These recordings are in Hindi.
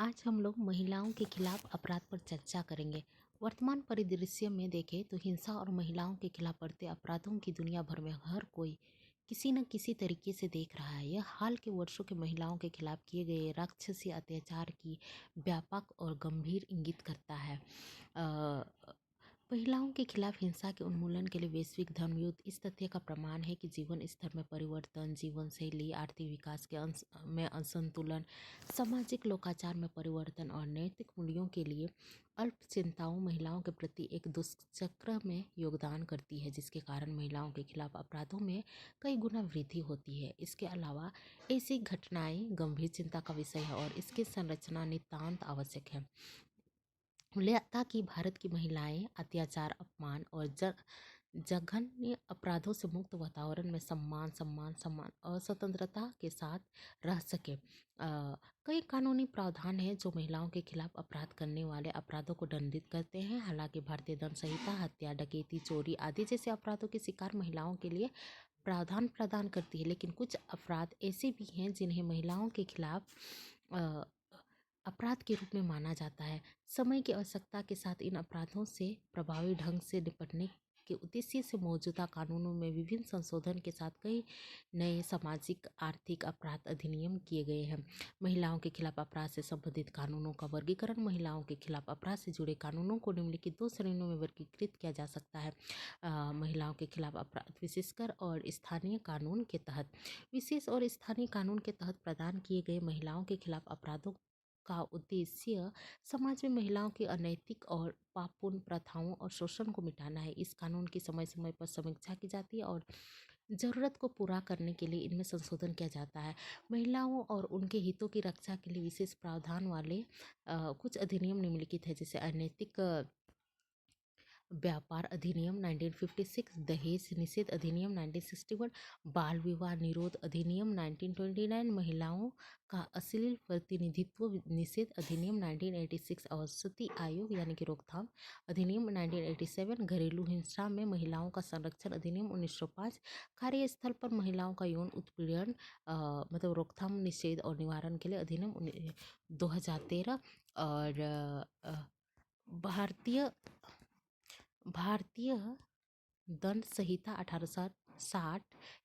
आज हम लोग महिलाओं के खिलाफ अपराध पर चर्चा करेंगे। वर्तमान परिदृश्य में देखें तो हिंसा और महिलाओं के खिलाफ बढ़ते अपराधों की दुनिया भर में हर कोई किसी न किसी तरीके से देख रहा है। यह हाल के वर्षों के महिलाओं के खिलाफ किए गए राक्षसी अत्याचार की व्यापक और गंभीर इंगित करता है। महिलाओं के खिलाफ हिंसा के उन्मूलन के लिए वैश्विक धर्मयुद्ध इस तथ्य का प्रमाण है कि जीवन स्तर में परिवर्तन, जीवन शैली, आर्थिक विकास के में असंतुलन, सामाजिक लोकाचार में परिवर्तन और नैतिक मूल्यों के लिए अल्प चिंताओं महिलाओं के प्रति एक दुष्चक्र में योगदान करती है, जिसके कारण महिलाओं के खिलाफ अपराधों में कई गुना वृद्धि होती है। इसके अलावा ऐसी घटनाएं गंभीर चिंता का विषय है और इसकी संरचना नितांत आवश्यक है ताकि भारत की महिलाएं अत्याचार, अपमान और जघन्य अपराधों से मुक्त वातावरण में सम्मान और स्वतंत्रता के साथ रह सके। कई कानूनी प्रावधान हैं जो महिलाओं के खिलाफ अपराध करने वाले अपराधों को दंडित करते हैं। हालांकि भारतीय दंड संहिता हत्या, डकैती, चोरी आदि जैसे अपराधों के शिकार महिलाओं के लिए प्रावधान प्रदान करती है, लेकिन कुछ अपराध ऐसे भी हैं जिन्हें महिलाओं के खिलाफ अ, अपराध के रूप में माना जाता है। समय की आवश्यकता के साथ इन अपराधों से प्रभावी ढंग से निपटने के उद्देश्य से मौजूदा कानूनों में विभिन्न संशोधन के साथ कई नए सामाजिक आर्थिक अपराध अधिनियम किए गए हैं। महिलाओं के खिलाफ अपराध से संबंधित कानूनों का वर्गीकरण। महिलाओं के खिलाफ अपराध से जुड़े कानूनों को निम्नलिखित दो श्रेणियों में वर्गीकृत किया जा सकता है। महिलाओं के खिलाफ अपराध विशेषकर और स्थानीय कानून के तहत। विशेष और स्थानीय कानून के तहत प्रदान किए गए महिलाओं के खिलाफ अपराधों का उद्देश्य समाज में महिलाओं की अनैतिक और पापपूर्ण प्रथाओं और शोषण को मिटाना है। इस कानून की समय समय पर समीक्षा की जाती है और जरूरत को पूरा करने के लिए इनमें संशोधन किया जाता है। महिलाओं और उनके हितों की रक्षा के लिए विशेष प्रावधान वाले कुछ अधिनियम निम्नलिखित है, जैसे अनैतिक व्यापार अधिनियम 1956, दहेज निषेध अधिनियम 1961, बाल विवाह निरोध अधिनियम 1929, महिलाओं का अश्लील प्रतिनिधित्व निषेध अधिनियम 1986 और सती आयोग यानी कि रोकथाम अधिनियम 1987, घरेलू हिंसा में महिलाओं का संरक्षण अधिनियम 1905, कार्यस्थल पर महिलाओं का यौन उत्पीड़न मतलब रोकथाम, निषेध और निवारण के लिए अधिनियम 2013 और भारतीय दंड संहिता 1860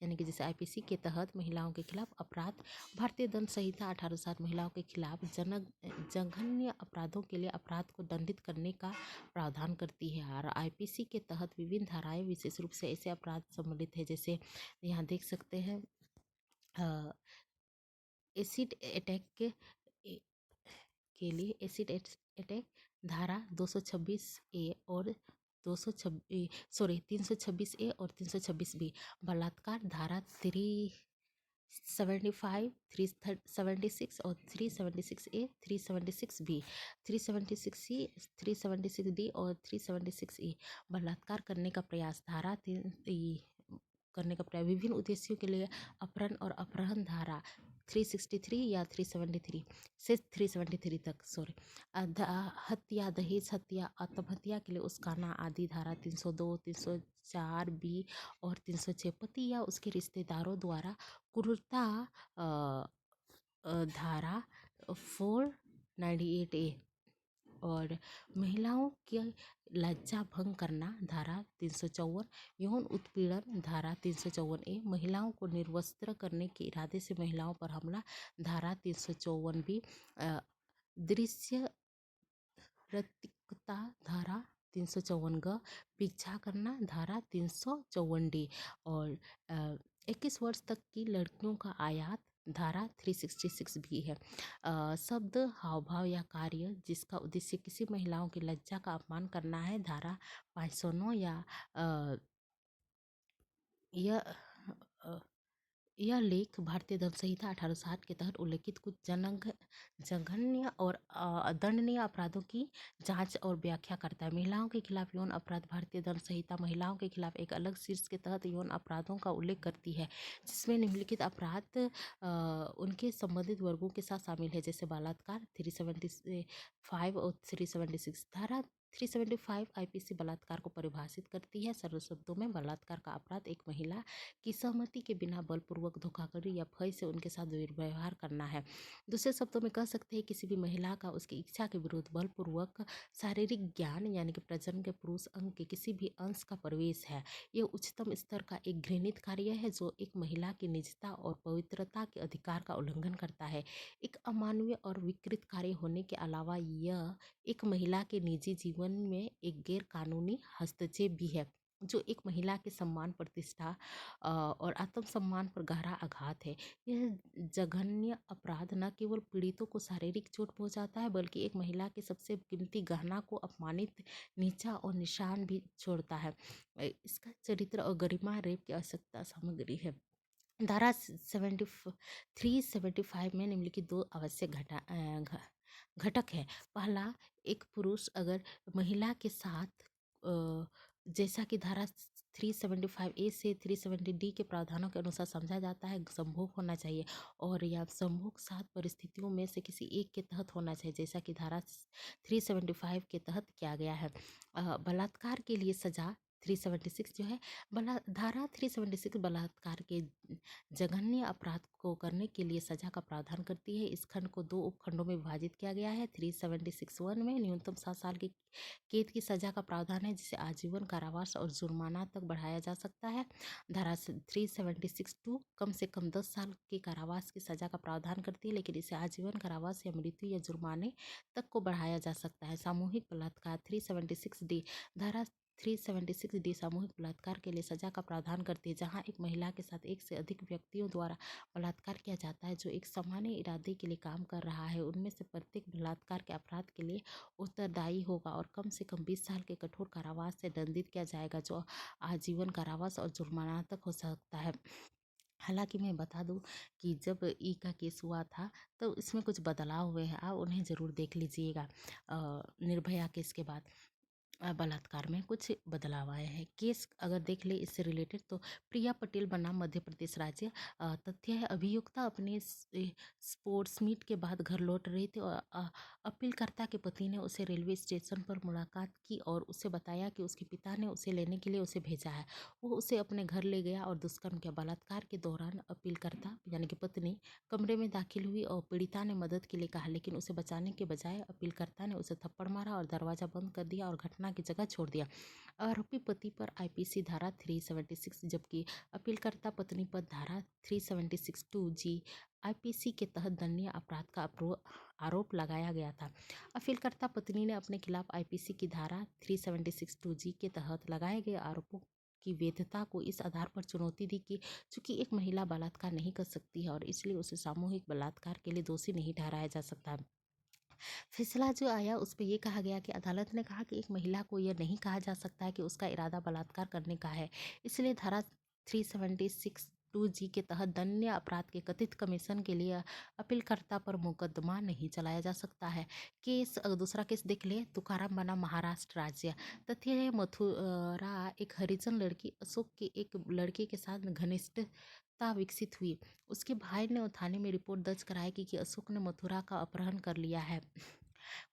यानी कि जैसे आईपीसी के तहत महिलाओं के खिलाफ अपराध। भारतीय दंड संहिता 1860 महिलाओं के खिलाफ जघन्य अपराधों के लिए अपराध को दंडित करने का प्रावधान करती है और आईपीसी के तहत विभिन्न धाराएं विशेष रूप से ऐसे अपराध सम्मिलित है, जैसे यहाँ देख सकते हैं एसिड अटैक के लिए एसिड अटैक धारा 226 ए और 326 ए और 326 बी, बलात्कार धारा 375, 376 और 376 ए, 376 बी, 376 सी, 376 डी और 376 ई, बलात्कार करने का प्रयास धारा करने का प्रयास विभिन्न उद्देश्यों के लिए अपहरण और अपहरण धारा 363 या 373 से 373 तक हत्या, दहेज हत्या, आत्महत्या के लिए उस्काना आदि धारा 302, 304 बी और 306, पति या उसके रिश्तेदारों द्वारा क्रूरता धारा 498 ए और महिलाओं की लज्जा भंग करना धारा 354, यौन उत्पीड़न धारा 354 ए, महिलाओं को निर्वस्त्र करने के इरादे से महिलाओं पर हमला धारा 354 बी, दृश्य रतिकता धारा 354 ग, भिक्षा करना धारा 354 डी और 21 वर्ष तक की लड़कियों का आयात धारा 366 भी है। शब्द, हाव भाव या कार्य जिसका उद्देश्य किसी महिलाओं की लज्जा का अपमान करना है धारा 509 या यह लेख भारतीय दंड संहिता 1860 के तहत उल्लिखित कुछ जघन्य और दंडनीय अपराधों की जांच और व्याख्या करता है। महिलाओं के खिलाफ यौन अपराध। भारतीय दंड संहिता महिलाओं के खिलाफ एक अलग शीर्ष के तहत यौन अपराधों का उल्लेख करती है, जिसमें निम्नलिखित अपराध उनके संबंधित वर्गों के साथ शामिल है, जैसे बलात्कार 375 और 376 धारा 375 आईपीसी बलात्कार को परिभाषित करती है। सरल शब्दों में बलात्कार का अपराध एक महिला की सहमति के बिना बलपूर्वक धोखाधड़ी या भय से उनके साथ दुर्व्यवहार करना है। दूसरे शब्दों में कह सकते हैं किसी भी महिला का उसकी इच्छा के विरुद्ध बलपूर्वक शारीरिक ज्ञान यानी कि प्रजनन के पुरुष अंग के किसी भी अंश का प्रवेश है। यह उच्चतम स्तर का एक घृणित कार्य है जो एक महिला की निजता और पवित्रता के अधिकार का उल्लंघन करता है। एक अमानवीय और विकृत कार्य होने के अलावा यह एक महिला के निजी जीवन में एक गैर कानूनी हस्तक्षेप भी है जो एक महिला के सम्मान, प्रतिष्ठा और आत्मसम्मान पर गहरा आघात है। यह जघन्य अपराध न केवल पीड़ितों को शारीरिक चोट पहुंचाता है बल्कि एक महिला के सबसे कीमती गहना को अपमानित, नीचा और निशान भी छोड़ता है। इसका चरित्र और गरिमा रेप की आवश्यकता सामग्री है। धारा 375 में निम्नलिखित दो आवश्यक घटक है। पहला, एक पुरुष अगर महिला के साथ जैसा कि धारा 375A से 370D के प्रावधानों के अनुसार समझा जाता है, संभोग होना चाहिए और यह संभोग 7 परिस्थितियों में से किसी एक के तहत होना चाहिए जैसा कि धारा 375 के तहत किया गया है। बलात्कार के लिए सजा 376 जो है, धारा 376 बलात्कार के जघन्य अपराध को करने के लिए सजा का प्रावधान करती है। इस खंड को 2 उपखंडों में विभाजित किया गया है। 376(1) में न्यूनतम 7 साल की कैद की सजा का प्रावधान है जिसे आजीवन कारावास और जुर्माना तक बढ़ाया जा सकता है। धारा 376(2) कम से कम 10 साल के कारावास की सजा का प्रावधान करती है लेकिन इसे आजीवन कारावास या मृत्यु या जुर्माने तक को बढ़ाया जा सकता है। सामूहिक बलात्कार 376D, धारा 376D सामूहिक बलात्कार के लिए सजा का प्रावधान करती है जहां एक महिला के साथ एक से अधिक व्यक्तियों द्वारा बलात्कार किया जाता है जो एक सामान्य इरादे के लिए काम कर रहा है। उनमें से प्रत्येक बलात्कार के अपराध के लिए उत्तरदायी होगा और कम से कम 20 साल के कठोर कारावास से दंडित किया जाएगा जो आजीवन कारावास और जुर्माना तक हो सकता है। हालांकि मैं बता दूं कि जब ई का केस हुआ था तो इसमें कुछ बदलाव हुए हैं, आप उन्हें ज़रूर देख लीजिएगा। निर्भया केस के बाद बलात्कार में कुछ बदलाव आए हैं। केस अगर देख ले इससे रिलेटेड तो प्रिया पटेल बनाम मध्य प्रदेश राज्य। तथ्य है अभियुक्ता अपने स्पोर्ट्स मीट के बाद घर लौट रही थी और अपीलकर्ता के पति ने उसे रेलवे स्टेशन पर मुलाकात की और उसे बताया कि उसके पिता ने उसे लेने के लिए उसे भेजा है। वो उसे अपने घर ले गया और दुष्कर्म किया। बलात्कार के दौरान अपीलकर्ता यानी कि पत्नी कमरे में दाखिल हुई और पीड़िता ने मदद के लिए कहा लेकिन उसे बचाने के बजाय अपीलकर्ता ने उसे थप्पड़ मारा और दरवाजा बंद कर दिया और घटना की जगह छोड़ दिया। आरोपी पति पर आईपीसी धारा 376 जबकि अपीलकर्ता पत्नी पर धारा 376(2G आईपीसी के तहत दंडनीय अपराध का आरोप लगाया गया था। अपीलकर्ता पत्नी ने अपने खिलाफ आईपीसी की धारा 376(2G के तहत लगाए गए आरोपों की वैधता को इस आधार पर चुनौती दी कि चूंकि एक महिला बलात्कार नहीं कर सकती है और इसलिए उसे सामूहिक बलात्कार के लिए दोषी नहीं ठहराया जा सकता। फैसला जो आया उस पर यह कहा गया कि अदालत ने कहा कि एक महिला को यह नहीं कहा जा सकता है कि उसका इरादा बलात्कार करने का है, इसलिए धारा 376(2G के तहत दंडनीय अपराध के कथित कमीशन के लिए अपीलकर्ता पर मुकदमा नहीं चलाया जा सकता है। केस दूसरा केस देख ले, तुकाराम बना महाराष्ट्र राज्य। तथ्य है मथुरा एक हरिजन लड़की अशोक के एक लड़के के साथ घनिष्ठता विकसित हुई। उसके भाई ने थाने में रिपोर्ट दर्ज कराई कि अशोक ने मथुरा का अपहरण कर लिया है।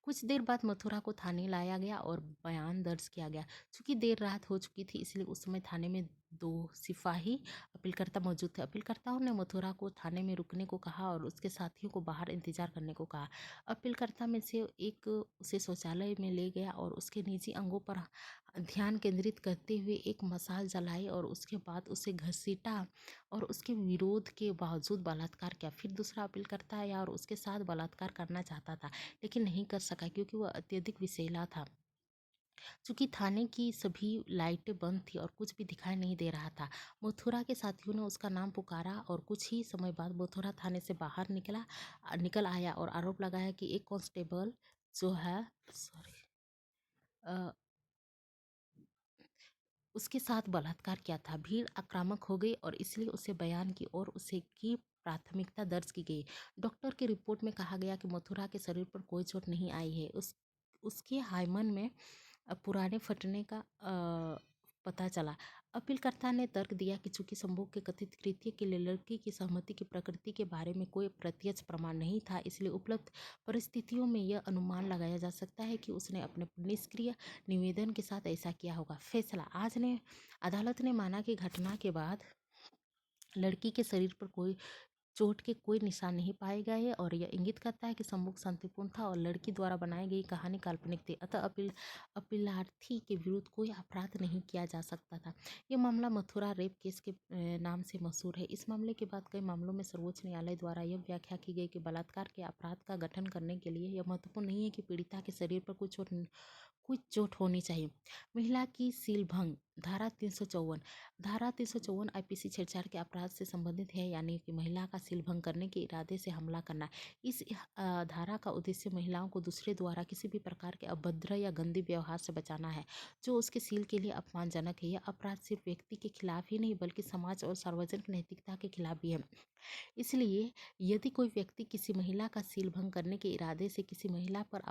कुछ देर बाद मथुरा को थाने लाया गया और बयान दर्ज किया गया। चूंकि देर रात हो चुकी थी इसलिए उस समय थाने में 2 सिपाही अपीलकर्ता मौजूद थे। अपीलकर्ताओं ने मथुरा को थाने में रुकने को कहा और उसके साथियों को बाहर इंतजार करने को कहा। अपीलकर्ता में से एक उसे शौचालय में ले गया और उसके निजी अंगों पर ध्यान केंद्रित करते हुए एक मशाल जलाई और उसके बाद उसे घसीटा और उसके विरोध के बावजूद बलात्कार किया। फिर दूसरा अपीलकर्ता आया और उसके साथ बलात्कार करना चाहता था लेकिन नहीं कर सका क्योंकि वह अत्यधिक विषैला था। चूंकि थाने की सभी लाइटें बंद थी और कुछ भी दिखाई नहीं दे रहा था, मथुरा के साथियों ने उसका नाम पुकारा और कुछ ही समय बाद मथुरा थाने से बाहर निकल आया और आरोप लगाया कि एक कांस्टेबल जो है उसके साथ बलात्कार किया था। भीड़ आक्रामक हो गई और इसलिए उसे बयान की और उसे की प्राथमिकता दर्ज की गई। डॉक्टर की रिपोर्ट में कहा गया कि मथुरा के शरीर पर कोई चोट नहीं आई है। उसके हाइमन में पुराने फटने का पता चला। अपीलकर्ता ने तर्क दिया कि चूंकि संभोग के कथित कृत्य के लिए लड़की की सहमति की प्रकृति के बारे में कोई प्रत्यक्ष प्रमाण नहीं था, इसलिए उपलब्ध परिस्थितियों में यह अनुमान लगाया जा सकता है कि उसने अपने निष्क्रिय निवेदन के साथ ऐसा किया होगा। फैसला। अदालत ने माना कि घटना के बाद लड़की के शरीर पर कोई चोट के कोई निशान नहीं पाए गए और यह इंगित करता है कि संभोग शांतिपूर्ण था और लड़की द्वारा बनाई गई कहानी काल्पनिक थी। अतः अपीलार्थी के विरुद्ध कोई अपराध नहीं किया जा सकता था। यह मामला मथुरा रेप केस के नाम से मशहूर है। इस मामले के बाद कई मामलों में सर्वोच्च न्यायालय द्वारा यह व्याख्या की गई कि बलात्कार के अपराध का गठन करने के लिए यह महत्वपूर्ण नहीं है कि पीड़िता के शरीर पर कुछ चोट होनी चाहिए। महिला की सीलभंग। धारा 354 धारा 354 आईपीसी छेड़छाड़ के अपराध से संबंधित है, यानी कि महिला का सीलभंग करने के इरादे से हमला करना। इस धारा का उद्देश्य महिलाओं को दूसरे द्वारा किसी भी प्रकार के अभद्र या गंदे व्यवहार से बचाना है जो उसके सील के लिए अपमानजनक है। यह अपराध सिर्फ व्यक्ति के खिलाफ ही नहीं बल्कि समाज और सार्वजनिक नैतिकता के खिलाफ भी है। इसलिए यदि कोई व्यक्ति किसी महिला का सीलभंग करने के इरादे से किसी महिला पर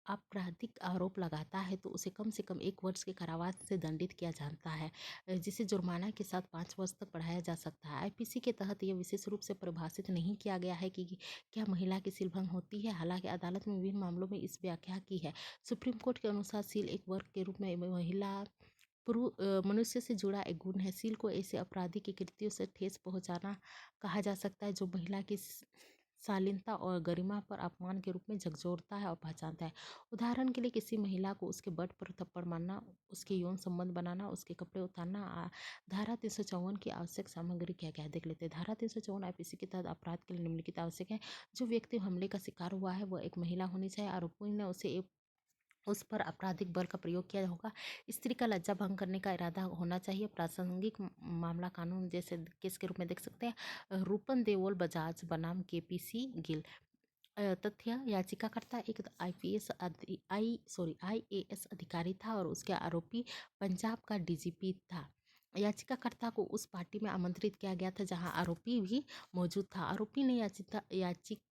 आपराधिक आरोप लगाता है तो उसे कम से कम 1 वर्ष के कारावास से दंडित किया जाता है, जिसे जुर्माना के साथ 5 वर्ष तक बढ़ाया जा सकता है। आईपीसी के तहत यह विशेष रूप से परिभाषित नहीं किया गया है कि क्या महिला की सीलभंग होती है। हालांकि अदालत में विभिन्न मामलों में इस व्याख्या की है। सुप्रीम कोर्ट के अनुसार सील एक वर्ग के रूप में मनुष्य से जुड़ा एक गुण है। सील को ऐसे अपराधी के कृत्यों से ठेस पहुंचाना कहा जा सकता है जो महिला की शालीनता और गरिमा पर अपमान के रूप में झकझोरता है और पहचानता है। उदाहरण के लिए किसी महिला को उसके बट पर थप्पड़ मारना, उसके यौन संबंध बनाना, उसके कपड़े उतारना। धारा 354 की आवश्यक सामग्री क्या क्या है देख लेते हैं। धारा 354 आईपीसी के तहत अपराध के लिए निम्नलिखित आवश्यक है। जो व्यक्ति हमले का शिकार हुआ है वह एक महिला होनी चाहिए। आरोपी ने उस पर आपराधिक बल का प्रयोग किया होगा। स्त्री का लज्जा भंग करने का इरादा होना चाहिए। प्रासंगिक मामला कानून जैसे केस के रूप में देख सकते हैं। रूपन देओल बजाज बनाम केपीसी गिल। तथ्य। याचिकाकर्ता एक आईएएस अधिकारी था और उसके आरोपी पंजाब का डीजीपी था। याचिकाकर्ता को उस पार्टी में आमंत्रित किया गया था जहां आरोपी भी मौजूद था। आरोपी ने याचिकाकर्ता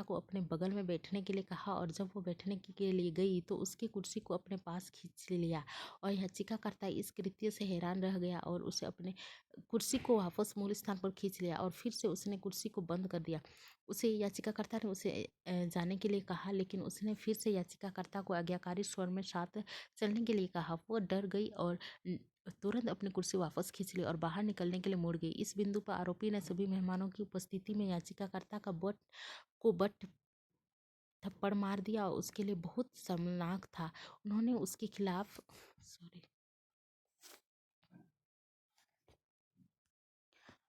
को अपने बगल में बैठने के लिए कहा और जब वो बैठने के लिए गई तो उसकी कुर्सी को अपने पास खींच लिया और याचिकाकर्ता इस कृत्य से हैरान रह गया और उसे अपने कुर्सी को वापस मूल स्थान पर खींच लिया और फिर से उसने कुर्सी को बंद कर दिया। याचिकाकर्ता ने उसे जाने के लिए कहा, लेकिन उसने फिर से याचिकाकर्ता को आज्ञाकारी स्वर में साथ चलने के लिए कहा। वो डर गई और तुरंत अपनी कुर्सी वापस खींच ली और बाहर निकलने के लिए मुड़ गई। इस बिंदु पर आरोपी ने सभी मेहमानों की उपस्थिति में याचिकाकर्ता को बट थप्पड़ मार दिया और उसके लिए बहुत शर्मनाक था। उन्होंने उसके खिलाफ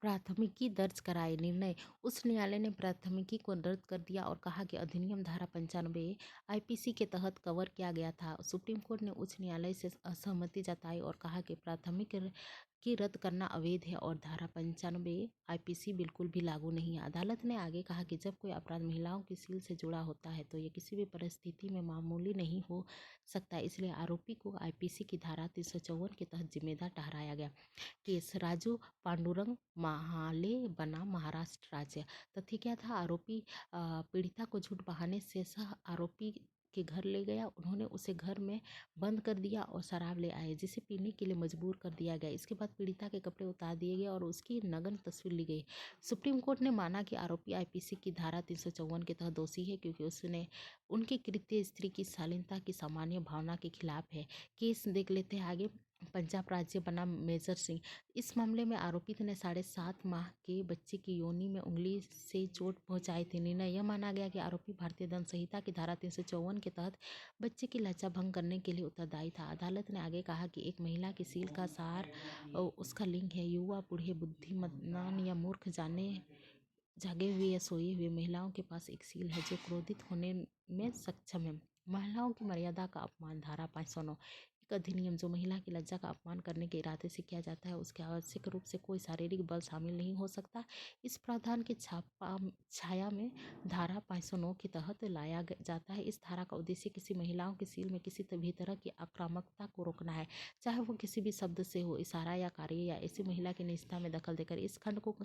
प्राथमिकी दर्ज कराई। निर्णय। उच्च न्यायालय ने प्राथमिकी को रद्द कर दिया और कहा कि अधिनियम धारा 95 आईपीसी के तहत कवर किया गया था। सुप्रीम कोर्ट ने उच्च न्यायालय से असहमति जताई और कहा कि प्राथमिकी की रद्द करना अवैध है और धारा 95 आईपीसी बिल्कुल भी लागू नहीं है। अदालत ने आगे कहा कि जब कोई अपराध महिलाओं की सील से जुड़ा होता है तो यह किसी भी परिस्थिति में मामूली नहीं हो सकता, इसलिए आरोपी को आईपीसी की धारा 354 के तहत जिम्मेदार ठहराया गया। केस। राजू पांडुरंग महाले बनाम महाराष्ट्र राज्य। तथ्य क्या था। आरोपी पीड़िता को झूठ बहाने से सह आरोपी के घर ले गया। उन्होंने उसे घर में बंद कर दिया और शराब ले आए जिसे पीने के लिए मजबूर कर दिया गया। इसके बाद पीड़िता के कपड़े उतार दिए गए और उसकी नग्न तस्वीर ली गई। सुप्रीम कोर्ट ने माना कि आरोपी आईपीसी की धारा 354 के तहत दोषी है क्योंकि उसने उनके कृत्य स्त्री की शालीनता की सामान्य भावना के खिलाफ है। केस देख लेते हैं आगे। पंजाब राज्य बनाम मेजर सिंह। इस मामले में आरोपित ने 7.5 माह के बच्चे की योनि में उंगली से चोट पहुंचाई थी। निर्णय। यह माना गया कि आरोपी भारतीय दंड संहिता की धारा 354 के तहत बच्चे की लज्जा भंग करने के लिए उत्तरदायी था। अदालत ने आगे कहा कि एक महिला की सील का सार उसका लिंग है। युवा, बूढ़े, बुद्धिमान या मूर्ख, जागे हुए या सोए हुए, महिलाओं के पास एक सील है जो क्रोधित होने में सक्षम है। महिलाओं की मर्यादा का अपमान। धारा 509 एक अधिनियम जो महिला की लज्जा का अपमान करने के इरादे से किया जाता है उसके आवश्यक रूप से कोई शारीरिक बल शामिल नहीं हो सकता। इस प्रावधान की छाया में धारा 509 के तहत लाया जाता है। इस धारा का उद्देश्य किसी महिलाओं की सील में किसी भी तरह की आक्रामकता को रोकना है, चाहे वो किसी भी शब्द से हो, इशारा या कार्य या ऐसी महिला की निजता में दखल देकर। इस खंड को